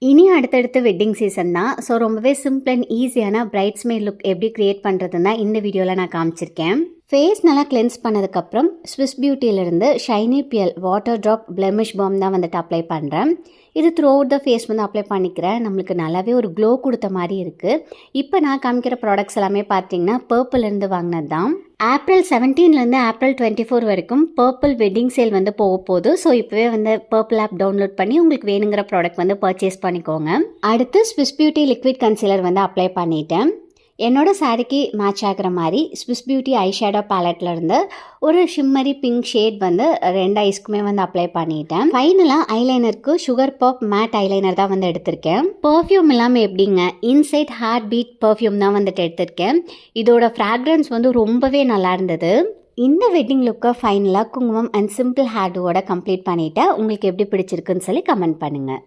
இனி அடுத்தடுத்து wedding season தான். ஸோ ரொம்பவே சிம்பிள் அண்ட் ஈஸியான பிரைட்ஸ்மெய்ட் லுக் எப்படி க்ரியேட் பண்ணுறதுன்னு தான் இந்த வீடியோவில் நான் காமிச்சிருக்கேன். ஃபேஸ் நல்லா கிளென்ஸ் பண்ணதுக்கப்புறம் ஸ்விஸ் பியூட்டியிலிருந்து shiny pearl water drop blemish balm தான் வந்துட்டு அப்ளை பண்ணுறேன். இது த்ரூ அவுட் த ஃபேஸ் வந்து அப்ளை பண்ணிக்கிறேன். நம்மளுக்கு நல்லாவே ஒரு க்ளோ கொடுத்த மாதிரி இருக்குது. இப்போ நான் காமிக்கிற ப்ராடக்ட்ஸ் எல்லாமே பார்த்தீங்கன்னா பர்பிள்லேருந்து வாங்கினது தான். ஏப்ரல் 17லேருந்து ஏப்ரல் 24 வரைக்கும் பர்பிள் வெட்டிங் சேல் வந்து போக போகுது. ஸோ இப்போவே வந்து பர்பிள் ஆப் டவுன்லோட் பண்ணி உங்களுக்கு வேணுங்கிற ப்ராடக்ட் வந்து பர்ச்சேஸ் பண்ணிக்கோங்க. அடுத்து ஸ்விஸ் பியூட்டி லிக்விட் கன்சீலர் வந்து அப்ளை பண்ணிட்டேன். என்னோட சாரிக்கு மேட்ச் ஆகிற மாதிரி ஸ்விஸ் பியூட்டி ஐ ஷேடோ பேலட்லேருந்து ஒரு ஷிம்மரி பிங்க் ஷேட் வந்து 2 ஐஸ்க்குமே வந்து அப்ளை பண்ணிட்டேன். ஃபைனலாக ஐலைனருக்கு சுகர் பாப் மேட் ஐலைனர் தான் வந்து எடுத்திருக்கேன். பர்ஃப்யூம் இல்லாமல் எப்படிங்க, இன்சைட் ஹார்ட் பீட் பர்ஃப்யூம் தான் வந்துட்டு எடுத்திருக்கேன். இதோட ஃப்ராக்ரன்ஸ் வந்து ரொம்பவே நல்லா இருந்தது. இந்த வெட்டிங் லுக்கை ஃபைனலாக குங்குமம் அண்ட் சிம்பிள் ஹேர் டூவோட கம்ப்ளீட் பண்ணிவிட்டேன். உங்களுக்கு எப்படி பிடிச்சிருக்குன்னு சொல்லி கமெண்ட் பண்ணுங்கள்.